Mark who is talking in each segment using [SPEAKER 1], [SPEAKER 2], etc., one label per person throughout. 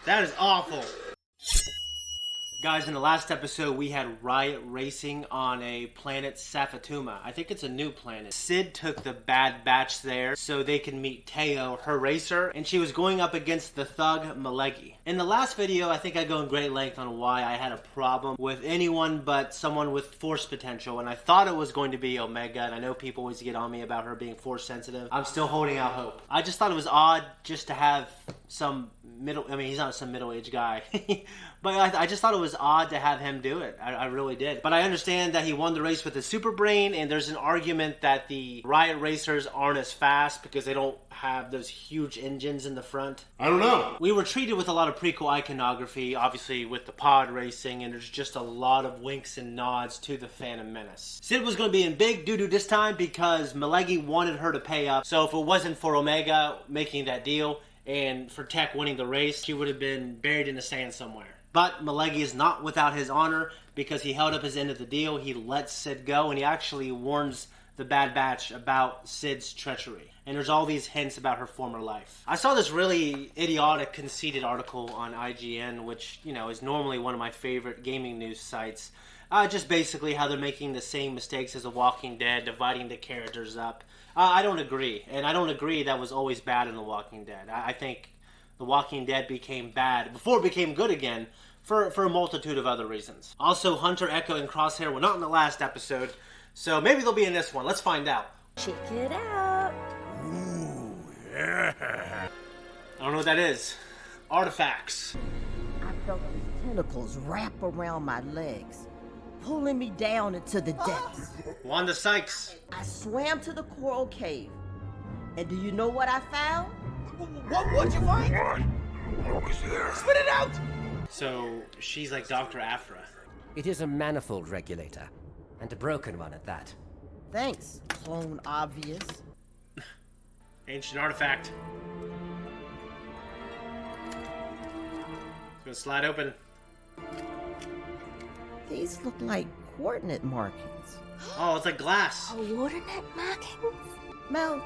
[SPEAKER 1] That is awful. Guys, in the last episode, we had Riot racing on a planet Safatuma. I think it's a new planet. Sid took the Bad Batch there so they can meet Teo, her racer, and she was going up against the thug Malegi. In the last video, I think I go in great length on why I had a problem with anyone but someone with force potential, and I thought it was going to be Omega, and I know people always get on me about her being force sensitive. I'm still holding out hope. I just thought it was odd just to have some he's not some middle-aged guy. But I just thought it was odd to have him do it. I really did. But I understand that he won the race with his super brain, and there's an argument that the Riot racers aren't as fast because they don't have those huge engines in the front.
[SPEAKER 2] I don't know.
[SPEAKER 1] We were treated with a lot of prequel iconography, obviously with the pod racing, and there's just a lot of winks and nods to the Phantom Menace. Sid was going to be in big doo-doo this time because Malegi wanted her to pay up. So if it wasn't for Omega making that deal and for Tech winning the race, she would have been buried in the sand somewhere. But Malegi is not without his honor because he held up his end of the deal. He lets Sid go, and he actually warns the Bad Batch about Sid's treachery. And there's all these hints about her former life. I saw this really idiotic, conceited article on IGN, which, you know, is normally one of my favorite gaming news sites. Just basically how they're making the same mistakes as The Walking Dead, dividing the characters up. I don't agree. And I don't agree that was always bad in The Walking Dead. I think The Walking Dead became bad before it became good again for a multitude of other reasons. Also, Hunter, Echo, and Crosshair were not in the last episode, so maybe they'll be in this one. Let's find out.
[SPEAKER 3] Check it out.
[SPEAKER 2] Ooh, yeah.
[SPEAKER 1] I don't know what that is. Artifacts.
[SPEAKER 4] I felt these tentacles wrap around my legs, pulling me down into the depths.
[SPEAKER 1] Wanda Sykes.
[SPEAKER 4] I swam to the coral cave, and do you know what I found?
[SPEAKER 5] What'd you find?
[SPEAKER 2] What was there?
[SPEAKER 5] Spit it out!
[SPEAKER 1] So, she's like Dr. Aphra.
[SPEAKER 6] It is a manifold regulator, and a broken one at that.
[SPEAKER 4] Thanks, Clone Obvious.
[SPEAKER 1] Ancient artifact. It's gonna slide open.
[SPEAKER 4] These look like coordinate markings.
[SPEAKER 1] Oh, it's like glass.
[SPEAKER 3] Coordinate markings?
[SPEAKER 4] Mel,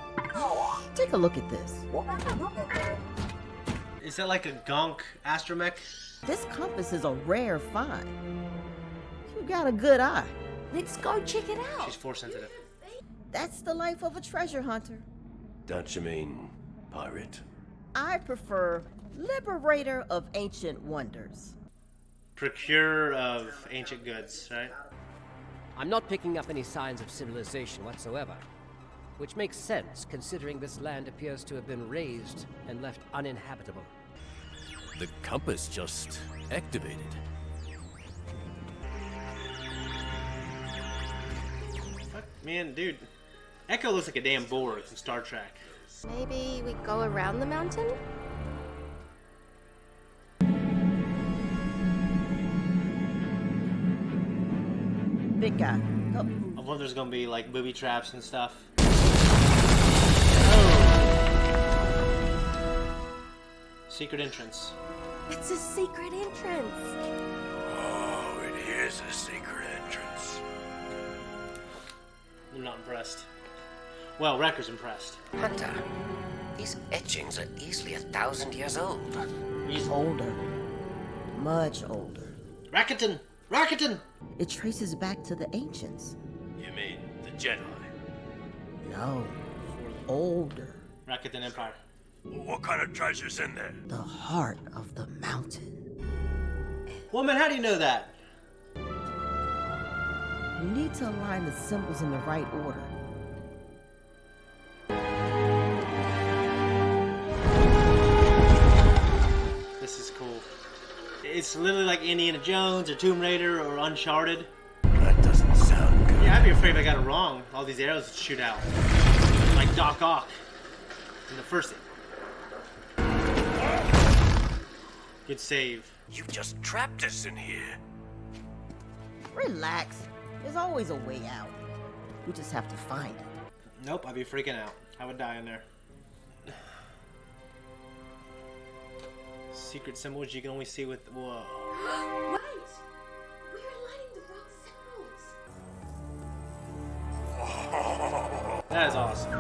[SPEAKER 4] take a look at this.
[SPEAKER 1] Is that like a gonk astromech?
[SPEAKER 4] This compass is a rare find. You got a good eye.
[SPEAKER 3] Let's go check it out.
[SPEAKER 1] She's force sensitive.
[SPEAKER 4] That's the life of a treasure hunter.
[SPEAKER 7] Don't you mean pirate?
[SPEAKER 4] I prefer liberator of ancient wonders.
[SPEAKER 1] Procurer of ancient goods, right?
[SPEAKER 6] I'm not picking up any signs of civilization whatsoever, which makes sense considering this land appears to have been razed and left uninhabitable.
[SPEAKER 7] The compass just activated.
[SPEAKER 1] What? Man, dude. Echo looks like a damn Borg from Star Trek.
[SPEAKER 3] Maybe we go around the mountain?
[SPEAKER 4] Big guy, go.
[SPEAKER 1] I wonder if there's gonna be like booby traps and stuff. Secret entrance.
[SPEAKER 3] It's a secret entrance.
[SPEAKER 2] Oh, it is a secret entrance.
[SPEAKER 1] I'm not impressed. Well, Wrecker's impressed.
[SPEAKER 8] Hunter, these etchings are easily 1,000 years old.
[SPEAKER 1] He's
[SPEAKER 4] Older. Much older.
[SPEAKER 1] Rakatan! Rakatan!
[SPEAKER 4] It traces back to the ancients.
[SPEAKER 7] You mean the Jedi?
[SPEAKER 4] No. Older.
[SPEAKER 1] Rakatan Empire.
[SPEAKER 2] What kind of treasure's in there?
[SPEAKER 4] The heart of the mountain.
[SPEAKER 1] Woman, how do you know that?
[SPEAKER 4] You need to align the symbols in the right order.
[SPEAKER 1] This is cool. It's literally like Indiana Jones or Tomb Raider or Uncharted.
[SPEAKER 2] That doesn't sound good.
[SPEAKER 1] Yeah, I'd be afraid if I got it wrong. All these arrows would shoot out. Like Doc Ock in the first. Good save.
[SPEAKER 2] You just trapped us in here.
[SPEAKER 4] Relax. There's always a way out. We just have to find it.
[SPEAKER 1] Nope, I'd be freaking out. I would die in there. Secret symbols you can only see with... Whoa.
[SPEAKER 3] Right! We are lighting the wrong symbols.
[SPEAKER 1] That is awesome.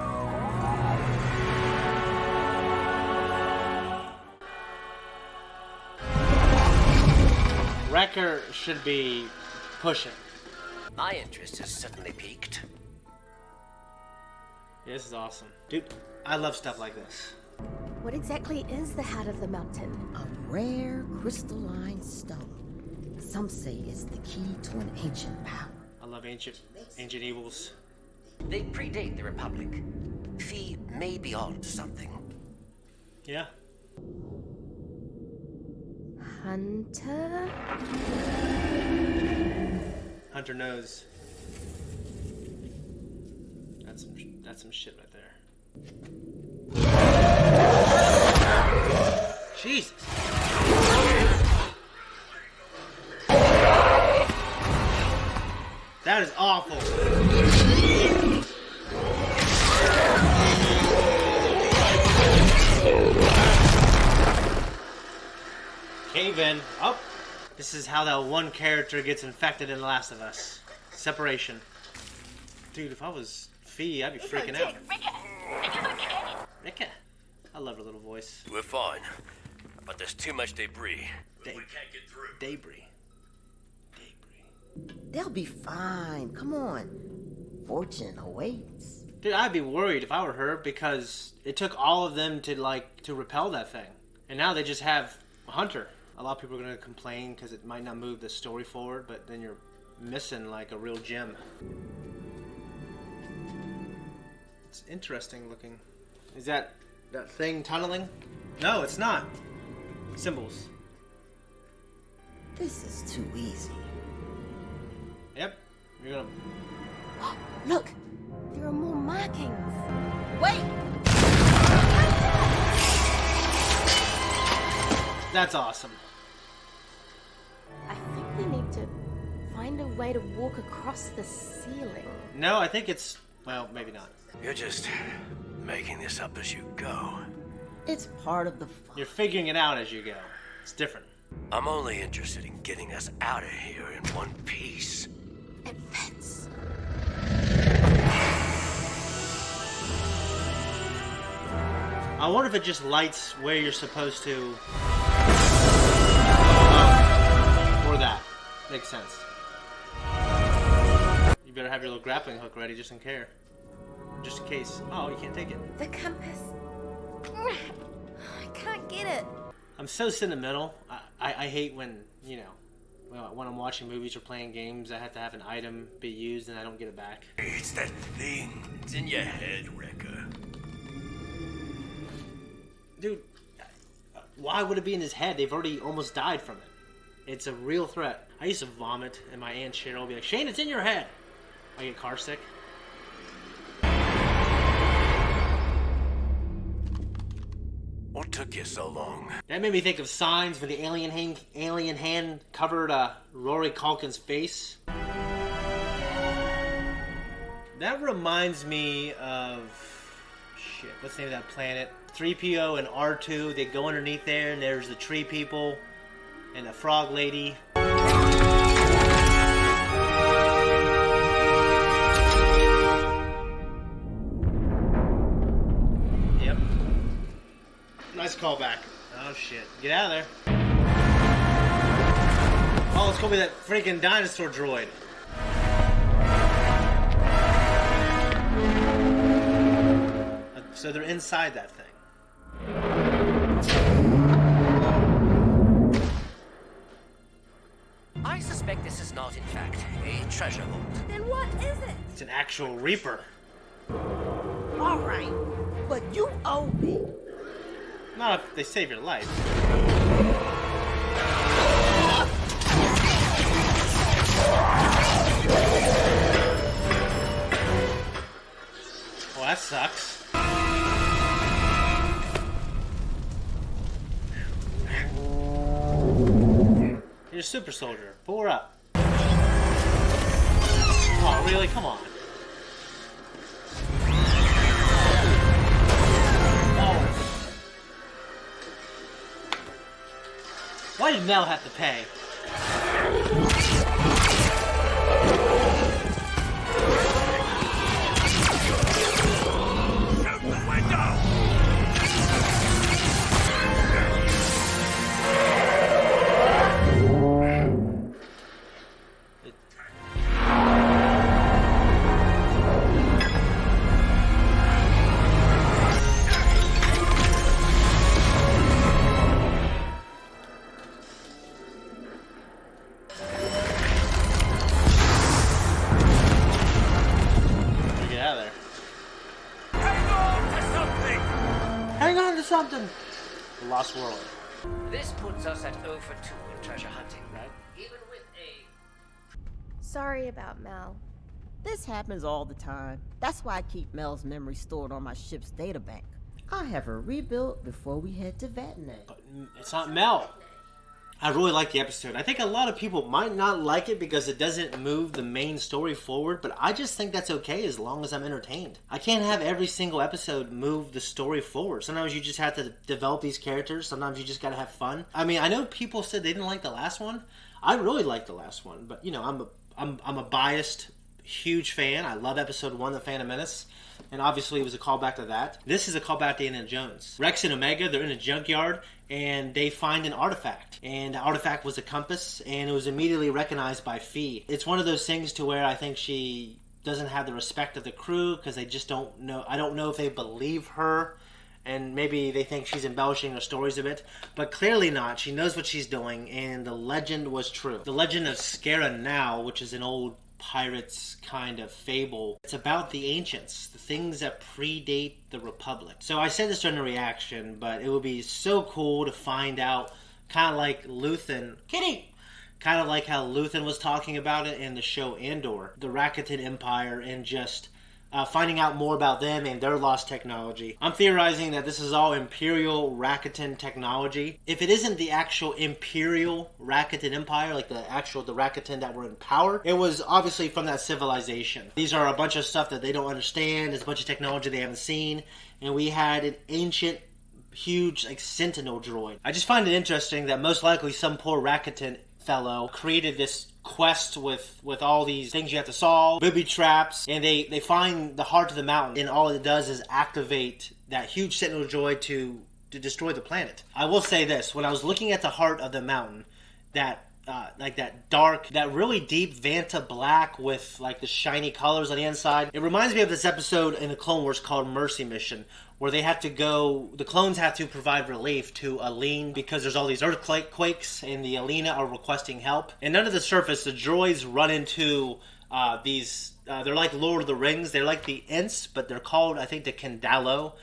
[SPEAKER 1] Decker should be pushing.
[SPEAKER 8] My interest has certainly piqued.
[SPEAKER 1] Yeah, this is awesome. Dude, I love stuff like this.
[SPEAKER 3] What exactly is the heart of the mountain?
[SPEAKER 4] A rare crystalline stone. Some say it's the key to an ancient power.
[SPEAKER 1] I love ancient evils.
[SPEAKER 8] They predate the Republic. Fee may be on to something.
[SPEAKER 1] Yeah.
[SPEAKER 3] Hunter?
[SPEAKER 1] Hunter knows. That's some shit right there. Jesus. That is awful. Cave in. Oh. This is how that one character gets infected in The Last of Us. Separation. Dude, if I was Fee, I'd be freaking out. Rika. I love her little voice.
[SPEAKER 7] We're fine, but there's too much debris.
[SPEAKER 1] We
[SPEAKER 7] can't get through.
[SPEAKER 1] Debris.
[SPEAKER 4] They'll be fine. Come on. Fortune awaits.
[SPEAKER 1] Dude, I'd be worried if I were her because it took all of them to repel that thing. And now they just have Hunter. A lot of people are going to complain because it might not move the story forward, but then you're missing like a real gem. It's interesting looking. Is that thing tunneling? No, it's not. Symbols.
[SPEAKER 4] This is too easy.
[SPEAKER 1] Yep. You're gonna...
[SPEAKER 3] Look! There are more markings.
[SPEAKER 4] Wait!
[SPEAKER 1] That's awesome.
[SPEAKER 3] I think we need to find a way to walk across the ceiling.
[SPEAKER 1] No, I think it's... Well, maybe not.
[SPEAKER 7] You're just making this up as you go.
[SPEAKER 4] It's part of the fun.
[SPEAKER 1] You're figuring it out as you go. It's different.
[SPEAKER 7] I'm only interested in getting us out of here in one piece.
[SPEAKER 3] It fits.
[SPEAKER 1] I wonder if it just lights where you're supposed to... Or that. Makes sense. You better have your little grappling hook ready just in case. Just in case. Oh, you can't take it.
[SPEAKER 3] The compass. I can't get it.
[SPEAKER 1] I'm so sentimental. I hate when, you know, when I'm watching movies or playing games, I have to have an item be used and I don't get it back.
[SPEAKER 7] It's that thing. It's in your head, Wrecker.
[SPEAKER 1] Dude, why would it be in his head? They've already almost died from it. It's a real threat. I used to vomit, and my Aunt Cheryl would be like, Shane, it's in your head. I get car sick.
[SPEAKER 7] What took you so long?
[SPEAKER 1] That made me think of Signs when the alien hand covered Rory Culkin's face. That reminds me of... Shit, what's the name of that planet? 3PO and R2, they go underneath there, and there's the tree people and the frog lady. Yep. Nice callback. Oh shit. Get out of there. Oh, it's gonna be that freaking dinosaur droid. So they're inside that thing.
[SPEAKER 8] I suspect this is not, in fact, a treasure vault.
[SPEAKER 3] Then what is it?
[SPEAKER 1] It's an actual Reaper.
[SPEAKER 4] All right, but you owe me.
[SPEAKER 1] Not if they save your life. Well, that sucks. You're a super soldier. Pull her up. Oh, really? Come on. Oh. Why did Mel have to pay?
[SPEAKER 2] Shoot the window!
[SPEAKER 1] something. The Lost World.
[SPEAKER 6] This puts us at 0 for 2 in treasure hunting, right? Even with a...
[SPEAKER 3] Sorry about Mel.
[SPEAKER 4] This happens all the time. That's why I keep Mel's memory stored on my ship's databank. I have her rebuilt before we head to Vatnay.
[SPEAKER 1] But it's not Mel. I really like the episode. I think a lot of people might not like it because it doesn't move the main story forward, but I just think that's okay as long as I'm entertained. I can't have every single episode move the story forward. Sometimes you just have to develop these characters. Sometimes you just gotta have fun. I mean, I know people said they didn't like the last one. I really liked the last one, but you know, I'm a biased, huge fan. I love episode 1, The Phantom Menace. And obviously it was a callback to that. This is a callback to Indiana Jones. Rex and Omega, they're in a junkyard, and they find an artifact. And the artifact was a compass, and it was immediately recognized by Fee. It's one of those things to where I think she doesn't have the respect of the crew, because they just don't know. I don't know if they believe her, and maybe they think she's embellishing her stories a bit. But clearly not. She knows what she's doing, and the legend was true. The legend of Scara Now, which is an old pirates kind of fable. It's about the ancients, the things that predate the Republic. So I said this during the reaction, but it would be so cool to find out, kind of like Luthen, Kitty! Kind of like how Luthen was talking about it in the show Andor, the Rakatan Empire, and just finding out more about them and their lost technology. I'm theorizing that this is all Imperial Rakatan technology. If it isn't the actual Imperial Rakatan Empire, like the Rakatan that were in power, it was obviously from that civilization. These are a bunch of stuff that they don't understand. There's a bunch of technology they haven't seen. And we had an ancient, huge, like, sentinel droid. I just find it interesting that most likely some poor Rakatan fellow created this quest with all these things you have to solve, booby traps, and they find the heart of the mountain, and all it does is activate that huge sentinel droid to destroy the planet. I will say this, when I was looking at the heart of the mountain, that like that dark, that really deep Vanta black with like the shiny colors on the inside, it reminds me of this episode in the Clone Wars called Mercy Mission, where they have to go, the clones have to provide relief to Aline because there's all these earthquakes and the Alina are requesting help. And under the surface, the droids run into these, they're like Lord of the Rings, they're like the Ents, but they're called, I think, the Kendalo.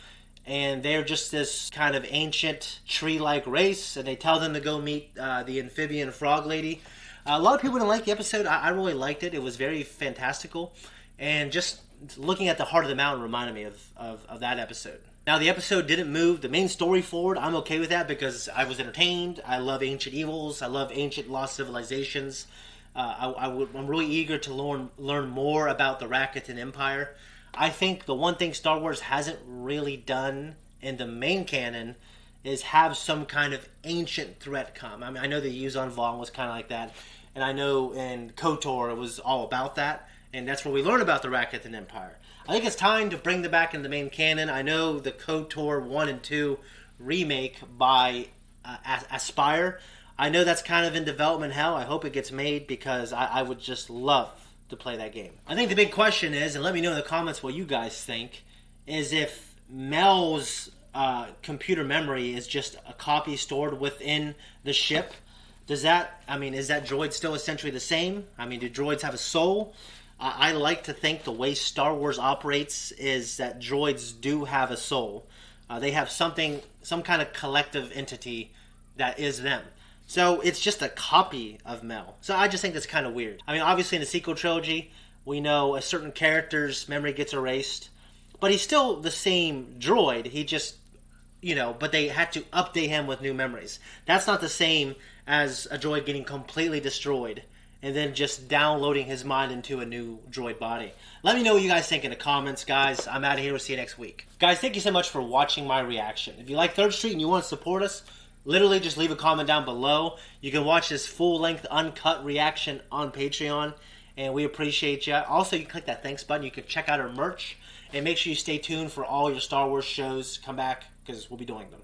[SPEAKER 1] And they're just this kind of ancient tree-like race, and they tell them to go meet the amphibian frog lady. A lot of people didn't like the episode. I really liked it. It was very fantastical. And just looking at the heart of the mountain reminded me of that episode. Now, the episode didn't move the main story forward. I'm okay with that because I was entertained. I love ancient evils. I love ancient lost civilizations. I'm really eager to learn more about the Rakatan Empire. I think the one thing Star Wars hasn't really done in the main canon is have some kind of ancient threat come. I mean, I know the Yuzon Vong was kind of like that, and I know in KOTOR it was all about that, and that's where we learn about the Rakatan Empire. I think it's time to bring them back in the main canon. I know the KOTOR 1 and 2 remake by Aspire. I know that's kind of in development hell. I hope it gets made because I would just love to play that game. I think the big question is, and let me know in the comments what you guys think, is if Mel's computer memory is just a copy stored within the ship. Is that droid still essentially the same? I mean, do droids have a soul? I like to think the way Star Wars operates is that droids do have a soul. They have some kind of collective entity that is them. So it's just a copy of Mel. So I just think that's kind of weird. I mean, obviously in the sequel trilogy, we know a certain character's memory gets erased, but he's still the same droid. He just, but they had to update him with new memories. That's not the same as a droid getting completely destroyed and then just downloading his mind into a new droid body. Let me know what you guys think in the comments, guys. I'm out of here. We'll see you next week. Guys, thank you so much for watching my reaction. If you like Third Street and you want to support us, literally just leave a comment down below. You can watch this full-length, uncut reaction on Patreon, and we appreciate you. Also, you can click that thanks button. You can check out our merch, and make sure you stay tuned for all your Star Wars shows. Come back, because we'll be doing them.